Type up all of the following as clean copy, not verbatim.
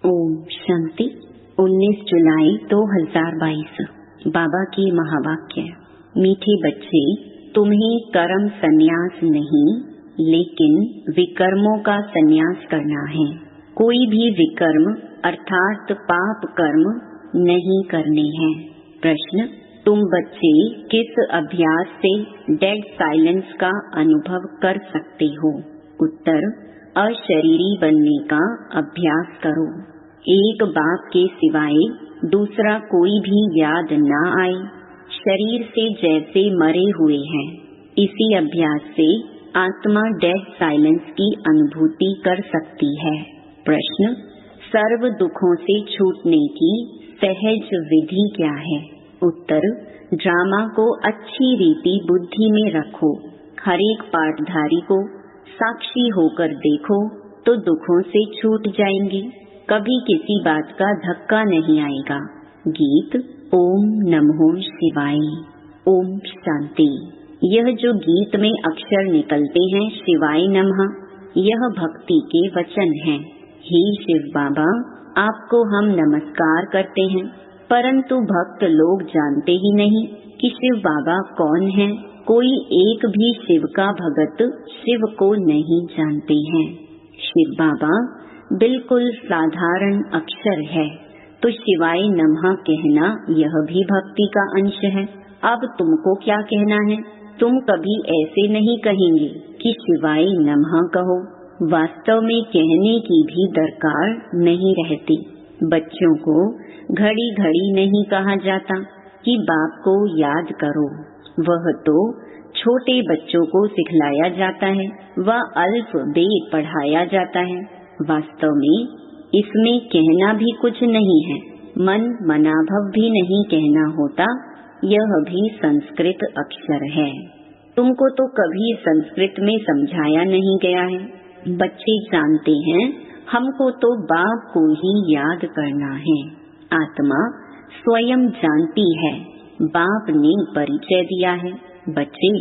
ओम शांति। 19 जुलाई 2022। बाबा की महावाक्य। मीठे बच्चे, तुम्हें कर्म संन्यास नहीं लेकिन विकर्मों का संन्यास करना है। कोई भी विकर्म अर्थात पाप कर्म नहीं करने हैं। प्रश्न, तुम बच्चे किस अभ्यास से डेड साइलेंस का अनुभव कर सकते हो? उत्तर, अशरीरी बनने का अभ्यास करो। एक बाप के सिवाय दूसरा कोई भी याद न आए। शरीर से जैसे मरे हुए हैं। इसी अभ्यास से आत्मा डेड साइलेंस की अनुभूति कर सकती है। प्रश्न, सर्व दुखों से छूटने की सहज विधि क्या है? उत्तर, ड्रामा को अच्छी रीति बुद्धि में रखो। हर एक पाठधारी को साक्षी होकर देखो तो दुखों से छूट जाएंगे। कभी किसी बात का धक्का नहीं आएगा। गीत ओम नमो शिवाय। ओम शांति। यह जो गीत में अक्षर निकलते हैं शिवाय नमः, यह भक्ति के वचन हैं। हे शिव बाबा, आपको हम नमस्कार करते हैं, परंतु भक्त लोग जानते ही नहीं कि शिव बाबा कौन है। कोई एक भी शिव का भगत शिव को नहीं जानते हैं। शिव बाबा बिल्कुल साधारण अक्षर है, तो शिवाय नमः कहना यह भी भक्ति का अंश है। अब तुमको क्या कहना है? तुम कभी ऐसे नहीं कहेंगे कि शिवाय नमः कहो। वास्तव में कहने की भी दरकार नहीं रहती। बच्चों को घड़ी घड़ी नहीं कहा जाता कि बाप को याद करो। वह तो छोटे बच्चों को सिखलाया जाता है, वह अल्फबेट पढ़ाया जाता है। वास्तव में इसमें कहना भी कुछ नहीं है, मन मनाभव भी नहीं कहना होता। यह भी संस्कृत अक्षर है। तुमको तो कभी संस्कृत में समझाया नहीं गया है। बच्चे जानते हैं हमको तो बाप को ही याद करना है। आत्मा स्वयं जानती है, बाप ने परिचय दिया है। बच्चे,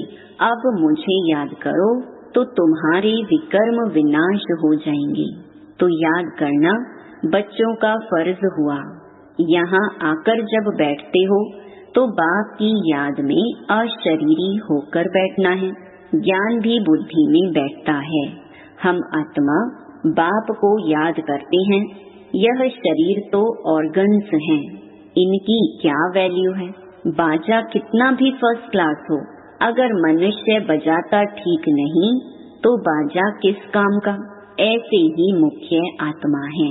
अब मुझे याद करो तो तुम्हारे विकर्म विनाश हो जाएंगे। तो याद करना बच्चों का फर्ज हुआ। यहाँ आकर जब बैठते हो तो बाप की याद में अशरीरी होकर बैठना है। ज्ञान भी बुद्धि में बैठता है। हम आत्मा बाप को याद करते हैं। यह शरीर तो ऑर्गन्स हैं, इनकी क्या वैल्यू है? बाजा कितना भी फर्स्ट क्लास हो, अगर मनुष्य बजाता ठीक नहीं तो बाजा किस काम का? ऐसे ही मुख्य आत्मा है।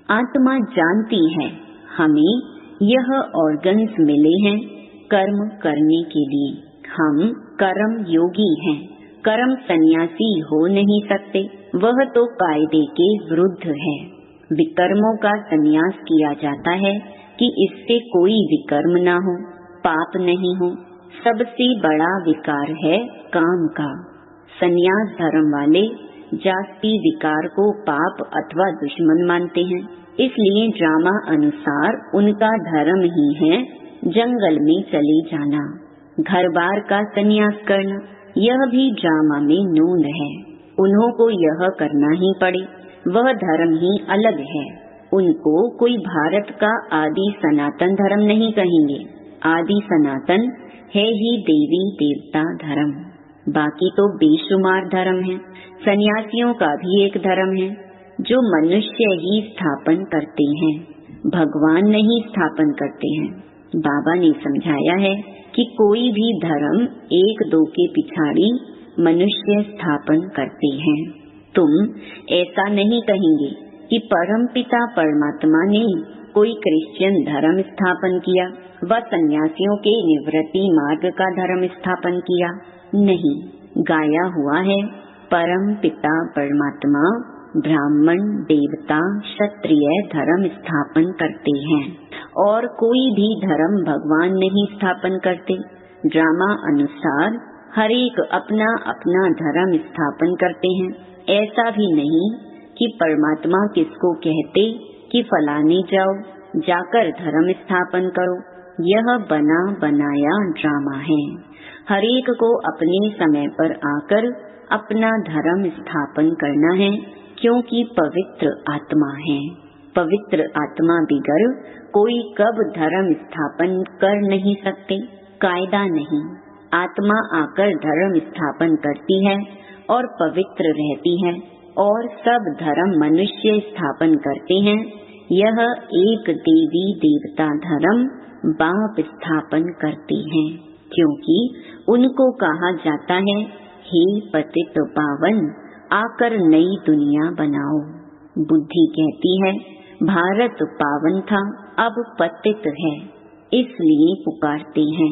आत्मा जानती है हमें यह ऑर्गन्स मिले हैं कर्म करने के लिए। हम कर्म योगी हैं, कर्म सन्यासी हो नहीं सकते। वह तो कायदे के विरुद्ध है। विकर्मों का सन्यास किया जाता है कि इससे कोई विकर्म ना हो, पाप नहीं हो। सबसे बड़ा विकार है काम का। सन्यास धर्म वाले जाति विकार को पाप अथवा दुश्मन मानते हैं। इसलिए ड्रामा अनुसार उनका धर्म ही है जंगल में चले जाना, घर बार का सन्यास करना। यह भी ड्रामा में नून है। उन्हों को यह करना ही पड़े, वह धर्म ही अलग है। उनको कोई भारत का आदि सनातन धर्म नहीं कहेंगे। आदि सनातन है ही देवी देवता धर्म। बाकी तो बेशुमार धर्म है। सन्यासियों का भी एक धर्म है जो मनुष्य ही स्थापन करते हैं, भगवान नहीं स्थापन करते हैं। बाबा ने समझाया है कि कोई भी धर्म एक दो के पिछाड़ी मनुष्य स्थापन करते हैं। तुम ऐसा नहीं कहेंगे कि परमपिता परमात्मा ने कोई क्रिश्चियन धर्म स्थापन किया, व सन्यासियों के निवृत्ति मार्ग का धर्म स्थापन किया। नहीं, गाया हुआ है परम पिता परमात्मा ब्राह्मण देवता क्षत्रिय धर्म स्थापन करते हैं और कोई भी धर्म भगवान नहीं स्थापन करते। ड्रामा अनुसार हर एक अपना अपना धर्म स्थापन करते हैं। ऐसा भी नहीं कि परमात्मा किसको कहते कि फलाने जाओ, जाकर धर्म स्थापन करो। यह बना बनाया ड्रामा है। हर एक को अपने समय पर आकर अपना धर्म स्थापन करना है, क्योंकि पवित्र आत्मा है। पवित्र आत्मा बिगर कोई कब धर्म स्थापन कर नहीं सकते, कायदा नहीं। आत्मा आकर धर्म स्थापन करती है और पवित्र रहती है, और सब धर्म मनुष्य स्थापन करते हैं। यह एक देवी देवता धर्म बाप स्थापन करते हैं, क्योंकि उनको कहा जाता है, हे पतित पावन, आकर नई दुनिया बनाओ। बुद्धि कहती है, भारत पावन था, अब पतित है, इसलिए पुकारते हैं।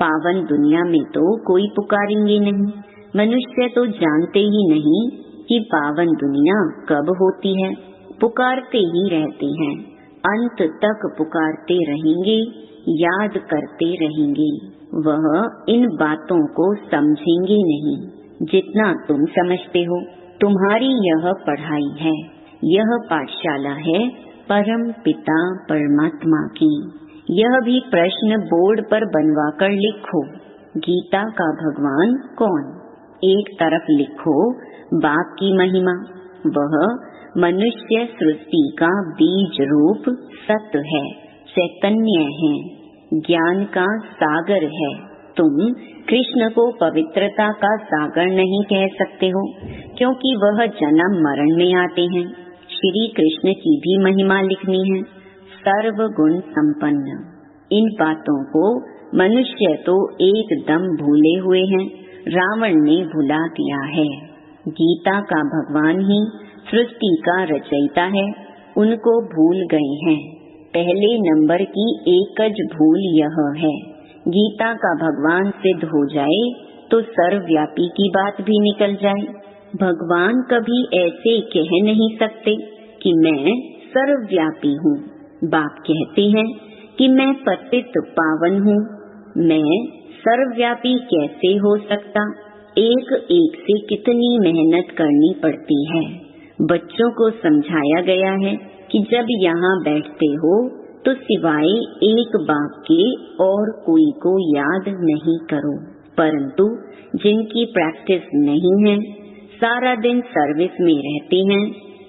पावन दुनिया में तो कोई पुकारेंगे नहीं। मनुष्य तो जानते ही नहीं कि पावन दुनिया कब होती है, पुकारते ही रहते हैं। अंत तक पुकारते रहेंगे, याद करते रहेंगे। वह इन बातों को समझेंगे नहीं जितना तुम समझते हो। तुम्हारी यह पढ़ाई है, यह पाठशाला है परम पिता परमात्मा की। यह भी प्रश्न बोर्ड पर बनवाकर लिखो, गीता का भगवान कौन। एक तरफ लिखो बाप की महिमा, वह मनुष्य सृष्टि का बीज रूप सत्य है, चैतन्य है, ज्ञान का सागर है। तुम कृष्ण को पवित्रता का सागर नहीं कह सकते हो, क्योंकि वह जन्म मरण में आते हैं। श्री कृष्ण की भी महिमा लिखनी है, सर्व गुण संपन्न। इन बातों को मनुष्य तो एकदम भूले हुए हैं, रावण ने भुला दिया है। गीता का भगवान ही सृष्टि का रचयिता है, उनको भूल गए हैं। पहले नंबर की एकज भूल यह है, गीता का भगवान सिद्ध हो जाए तो सर्वव्यापी की बात भी निकल जाए। भगवान कभी ऐसे कह नहीं सकते कि मैं सर्वव्यापी हूँ। बाप कहते हैं कि मैं पतित पावन हूँ, मैं सर्वव्यापी कैसे हो सकता। एक एक से कितनी मेहनत करनी पड़ती है। बच्चों को समझाया गया है कि जब यहाँ बैठते हो तो सिवाय एक बाप के और कोई को याद नहीं करो। परंतु जिनकी प्रैक्टिस नहीं है, सारा दिन सर्विस में रहते हैं,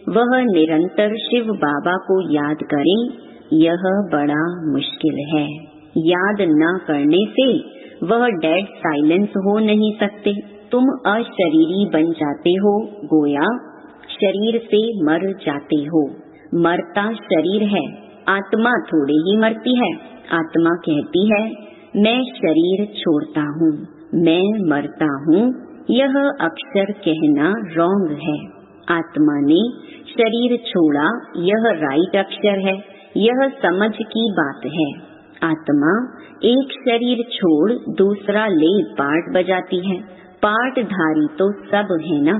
वह निरंतर शिव बाबा को याद करें, यह बड़ा मुश्किल है। याद न करने से वह डेड साइलेंस हो नहीं सकते। तुम अशरीरी बन जाते हो, गोया शरीर से मर जाते हो। मरता शरीर है, आत्मा थोड़े ही मरती है। आत्मा कहती है, मैं शरीर छोड़ता हूँ, मैं मरता हूँ। यह अक्षर कहना रॉन्ग है। आत्मा ने शरीर छोड़ा, यह राइट अक्षर है, यह समझ की बात है। आत्मा एक शरीर छोड़ दूसरा ले पार्ट बजाती है। पार्टधारी तो सब है ना।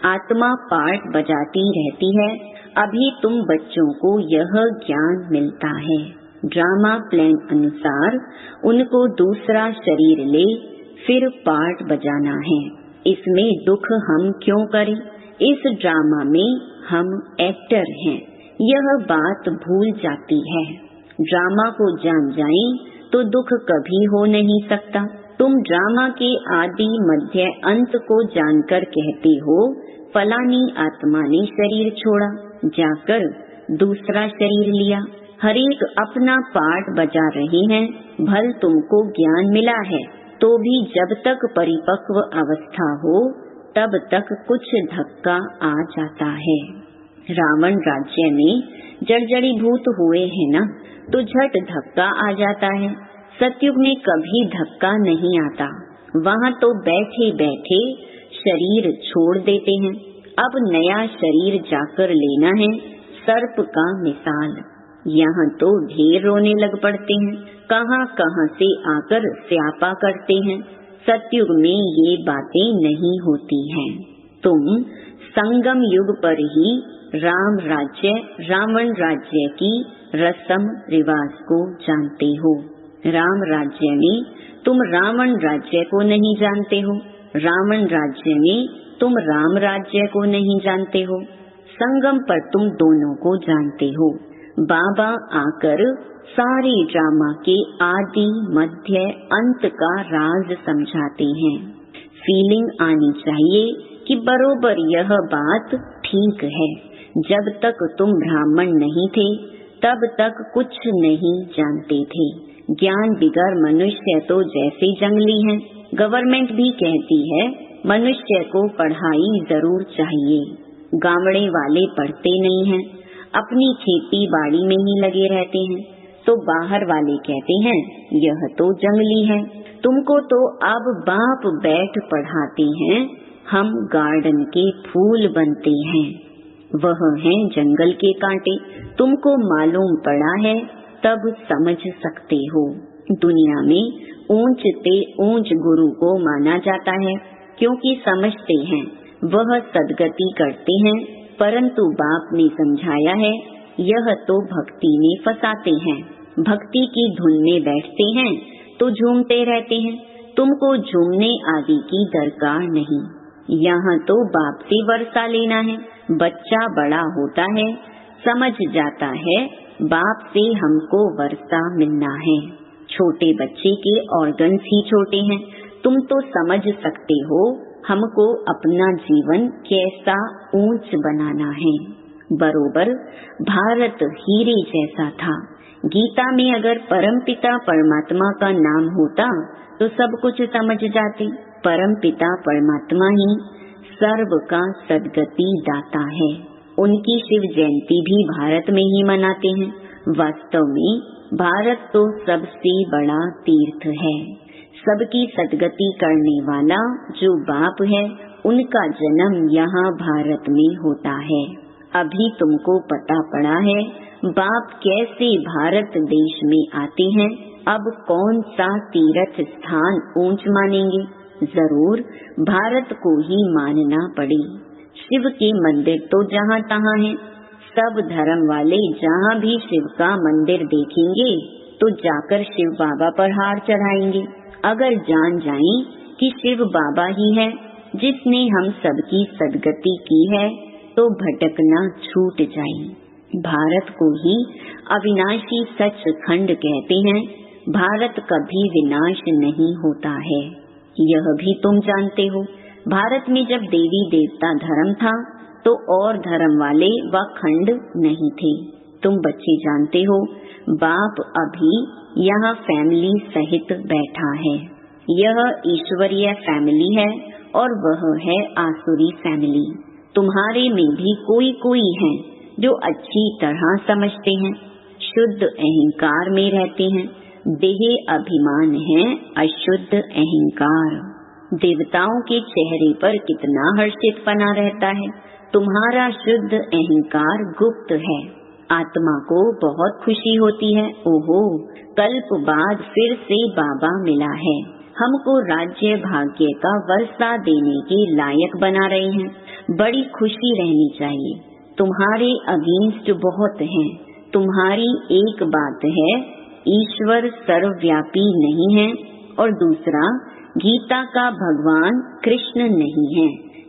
आत्मा पार्ट बजाती रहती है। अभी तुम बच्चों को यह ज्ञान मिलता है। ड्रामा प्लान अनुसार उनको दूसरा शरीर ले फिर पार्ट बजाना है। इसमें दुख हम क्यों करें? इस ड्रामा में हम एक्टर हैं, यह बात भूल जाती है। ड्रामा को जान जाएं तो दुख कभी हो नहीं सकता। तुम ड्रामा के आदि मध्य अंत को जानकर कहते हो, फलानी आत्मा ने शरीर छोड़ा, जाकर दूसरा शरीर लिया। हरेक अपना पार्ट बजा रहे हैं। भल तुमको ज्ञान मिला है तो भी जब तक परिपक्व अवस्था हो तब तक कुछ धक्का आ जाता है। रावण राज्य में जर्जरीभूत हुए हैं ना, तो झट धक्का आ जाता है। सतयुग में कभी धक्का नहीं आता, वहाँ तो बैठे बैठे शरीर छोड़ देते हैं। अब नया शरीर जाकर लेना है, सर्प का मिसाल। यहाँ तो ढेर रोने लग पड़ते हैं, कहाँ कहाँ से आकर स्यापा करते हैं। सतयुग में ये बातें नहीं होती हैं। तुम संगम युग पर ही राम राज्य रावण राज्य की रस्म रिवाज को जानते हो। राम राज्य में तुम रावण राज्य को नहीं जानते हो, रावण राज्य में तुम राम राज्य को नहीं जानते हो। संगम पर तुम दोनों को जानते हो। बाबा आकर सारे ड्रामा के आदि मध्य अंत का राज समझाते हैं। फीलिंग आनी चाहिए कि बरोबर यह बात ठीक है। जब तक तुम ब्राह्मण नहीं थे तब तक कुछ नहीं जानते थे। ज्ञान बिगर मनुष्य तो जैसे जंगली हैं। गवर्नमेंट भी कहती है मनुष्य को पढ़ाई जरूर चाहिए। गावड़े वाले पढ़ते नहीं हैं, अपनी खेती बाड़ी में ही लगे रहते हैं। तो बाहर वाले कहते हैं यह तो जंगली है, तुमको तो अब बाप बैठ पढ़ाते हैं, हम गार्डन के फूल बनते हैं, वह हैं जंगल के कांटे। तुमको मालूम पड़ा है तब समझ सकते हो। दुनिया में ऊंच ते ऊंच गुरु को माना जाता है क्योंकि समझते हैं वह सदगति करते हैं, परंतु बाप ने समझाया है यह तो भक्ति में फंसाते हैं। भक्ति की धुन में बैठते हैं तो झूमते रहते हैं। तुमको झूमने आदि की दरकार नहीं, यहाँ तो बाप से वर्षा लेना है। बच्चा बड़ा होता है, समझ जाता है बाप से हमको वर्षा मिलना है। छोटे बच्चे के ऑर्गन्स ही छोटे हैं, तुम तो समझ सकते हो हमको अपना जीवन कैसा ऊंच बनाना है। बरोबर भारत हीरे जैसा था। गीता में अगर परमपिता परमात्मा का नाम होता तो सब कुछ समझ जाते। परमपिता परमात्मा ही सर्व का सदगति दाता है। उनकी शिव जयंती भी भारत में ही मनाते हैं। वास्तव में भारत तो सबसे बड़ा तीर्थ है। सबकी सदगति करने वाला जो बाप है उनका जन्म यहाँ भारत में होता है। अभी तुमको पता पड़ा है बाप कैसे भारत देश में आते हैं। अब कौन सा तीर्थ स्थान ऊंच मानेंगे? जरूर भारत को ही मानना पड़े। शिव के मंदिर तो जहाँ तहाँ हैं। सब धर्म वाले जहाँ भी शिव का मंदिर देखेंगे तो जाकर शिव बाबा पर हार चढ़ाएंगे। अगर जान जाएं कि शिव बाबा ही है जिसने हम सबकी सदगति की है तो भटकना छूट जाए। भारत को ही अविनाशी सचखंड कहते हैं। भारत कभी विनाश नहीं होता है, यह भी तुम जानते हो। भारत में जब देवी देवता धर्म था तो और धर्म वाले व खंड नहीं थे। तुम बच्चे जानते हो बाप अभी यहाँ फैमिली सहित बैठा है। यह ईश्वरीय फैमिली है और वह है आसुरी फैमिली। तुम्हारे में भी कोई कोई है जो अच्छी तरह समझते हैं, शुद्ध अहंकार में रहते हैं। देह अभिमान है अशुद्ध अहंकार। देवताओं के चेहरे पर कितना हर्षितपना रहता है। तुम्हारा शुद्ध अहंकार गुप्त है। आत्मा को बहुत खुशी होती है, ओहो कल्प बाद फिर से बाबा मिला है, हमको राज्य भाग्य का वर्षा देने के लायक बना रहे हैं। बड़ी खुशी रहनी चाहिए। तुम्हारे अगेंस्ट बहुत हैं। तुम्हारी एक बात है ईश्वर सर्वव्यापी नहीं है और दूसरा गीता का भगवान कृष्ण नहीं है।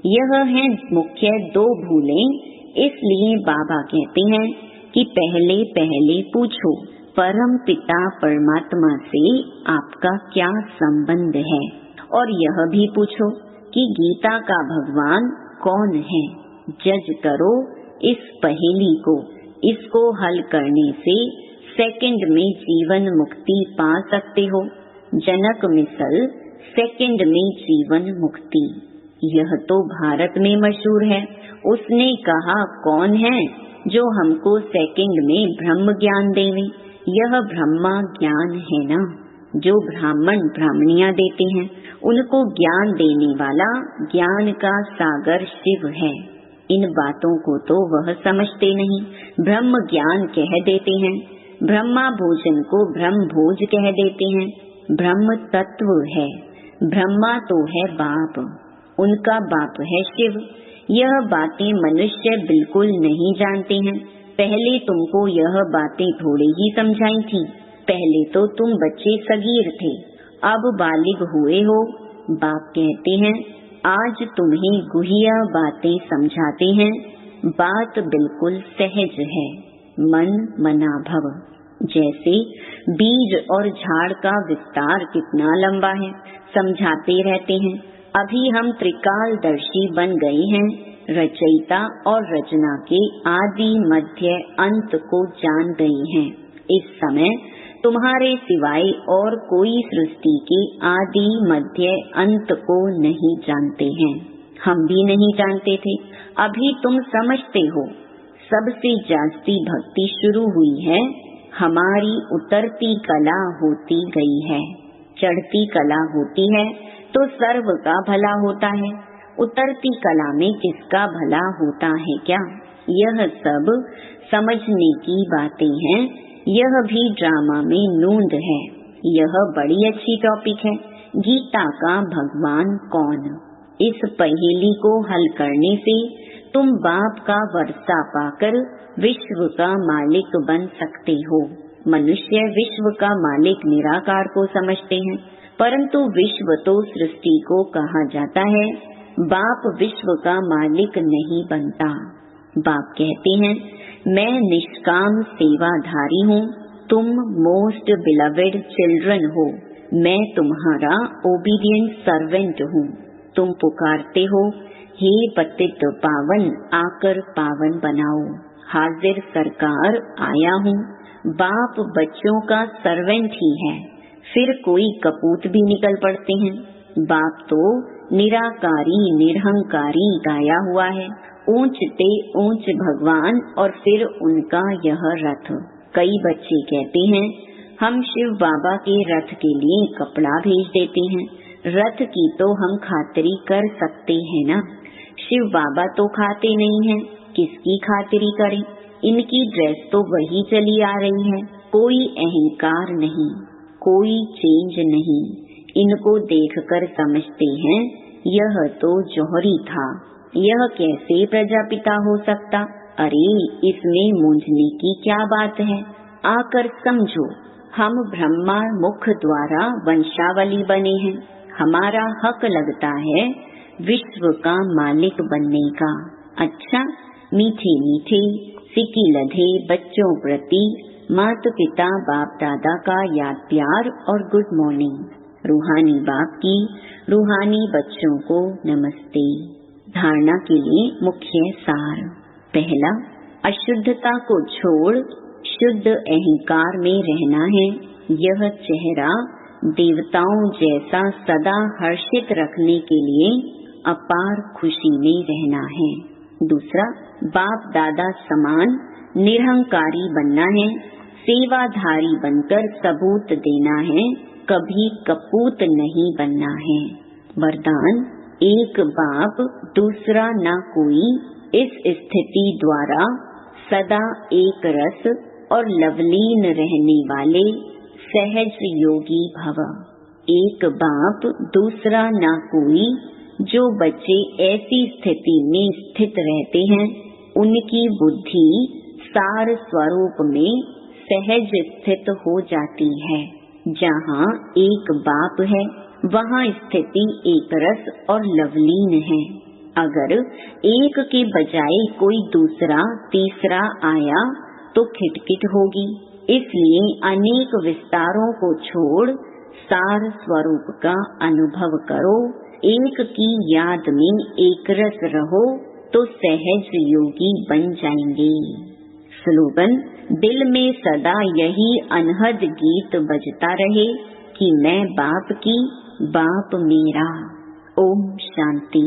यह है मुख्य दो भूलें। इसलिए बाबा कहते हैं कि पहले पहले पूछो परम पिता परमात्मा से आपका क्या संबंध है, और यह भी पूछो कि गीता का भगवान कौन है। जज करो इस पहेली को। इसको हल करने से सेकंड में जीवन मुक्ति पा सकते हो। जनक मिसल सेकंड में जीवन मुक्ति, यह तो भारत में मशहूर है। उसने कहा कौन है जो हमको सेकंड में ब्रह्म ज्ञान देवे? यह ब्रह्मा ज्ञान है ना, जो ब्राह्मण ब्राह्मणियां देते हैं उनको ज्ञान देने वाला ज्ञान का सागर शिव है। इन बातों को तो वह समझते नहीं, ब्रह्म ज्ञान कह देते हैं। ब्रह्मा भोजन को ब्रह्म भोज कह देते हैं। ब्रह्म तत्व है, ब्रह्मा तो है बाप, उनका बाप है शिव। यह बातें मनुष्य बिल्कुल नहीं जानते हैं। पहले तुमको यह बातें थोड़ी ही समझाई थी। पहले तो तुम बच्चे सगीर थे, अब बालिग हुए हो। बाप कहते हैं आज तुम्हें गुहिया बातें समझाते हैं। बात बिल्कुल सहज है, मन मना भव। जैसे बीज और झाड़ का विस्तार कितना लंबा है, समझाते रहते हैं। अभी हम त्रिकालदर्शी बन गए हैं, रचयिता और रचना के आदि मध्य अंत को जान गई हैं। इस समय तुम्हारे सिवाय और कोई सृष्टि के आदि मध्य अंत को नहीं जानते हैं। हम भी नहीं जानते थे, अभी तुम समझते हो। सबसे जास्ती भक्ति शुरू हुई है, हमारी उतरती कला होती गई है। चढ़ती कला होती है तो सर्व का भला होता है, उतरती कला में किसका भला होता है क्या? यह सब समझने की बातें हैं। यह भी ड्रामा में नूंद है। यह बड़ी अच्छी टॉपिक है, गीता का भगवान कौन? इस पहेली को हल करने से तुम बाप का वर्षा पाकर विश्व का मालिक बन सकते हो। मनुष्य विश्व का मालिक निराकार को समझते हैं, परंतु विश्व तो सृष्टि को कहा जाता है। बाप विश्व का मालिक नहीं बनता। बाप कहते हैं, मैं निष्काम सेवाधारी हूँ, तुम मोस्ट बिलवेड चिल्ड्रन हो। मैं तुम्हारा ओबीडियंट सर्वेंट हूँ। तुम पुकारते हो, हे पतित पावन, आकर पावन बनाओ। हाजिर सरकार आया हूँ। बाप बच्चों का सर्वेंट ही है। फिर कोई कपूत भी निकल पड़ते हैं। बाप तो निराकारी निरहंकारी गाया हुआ है। ऊंचते ऊंच भगवान और फिर उनका यह रथ। कई बच्चे कहते हैं, हम शिव बाबा के रथ के लिए कपड़ा भेज देते हैं। रथ की तो हम खातिरी कर सकते हैं ना। शिव बाबा तो खाते नहीं हैं, किसकी खातिरी करें? इनकी ड्रेस तो वही चली आ रही है। कोई अहंकार नहीं, कोई चेंज नहीं। इनको देखकर समझते हैं, यह तो जौहरी था, यह कैसे प्रजापिता हो सकता? अरे इसमें मूंझने की क्या बात है? आकर समझो, हम ब्रह्मा मुख द्वारा वंशावली बने हैं। हमारा हक लगता है विश्व का मालिक बनने का। अच्छा, मीठे मीठे सिक्की लधे बच्चों प्रति माता पिता बाप दादा का याद प्यार और गुड मॉर्निंग। रूहानी बाप की रूहानी बच्चों को नमस्ते। धारणा के लिए मुख्य सार। पहला, अशुद्धता को छोड़ शुद्ध अहंकार में रहना है। यह चेहरा देवताओं जैसा सदा हर्षित रखने के लिए अपार खुशी में रहना है। दूसरा, बाप दादा समान निरहंकारी बनना है। सेवाधारी बनकर सबूत देना है, कभी कपूत नहीं बनना है। वरदान, एक बाप दूसरा न कोई, इस स्थिति द्वारा सदा एक रस और लवलीन रहने वाले सहज योगी भव। एक बाप दूसरा न कोई, जो बच्चे ऐसी स्थिति में स्थित रहते हैं, उनकी बुद्धि सार स्वरूप में सहज स्थित हो जाती है। जहाँ एक बाप है, वहाँ स्थिति एक रस और लवलीन है। अगर एक के बजाय कोई दूसरा तीसरा आया तो खिटखिट होगी। इसलिए अनेक विस्तारों को छोड़ सार स्वरूप का अनुभव करो। एक की याद में एक रस रहो तो सहज योगी बन जाएंगे। स्लोगन, दिल में सदा यही अनहद गीत बजता रहे कि मैं बाप की, बाप मेरा। ओम शांति।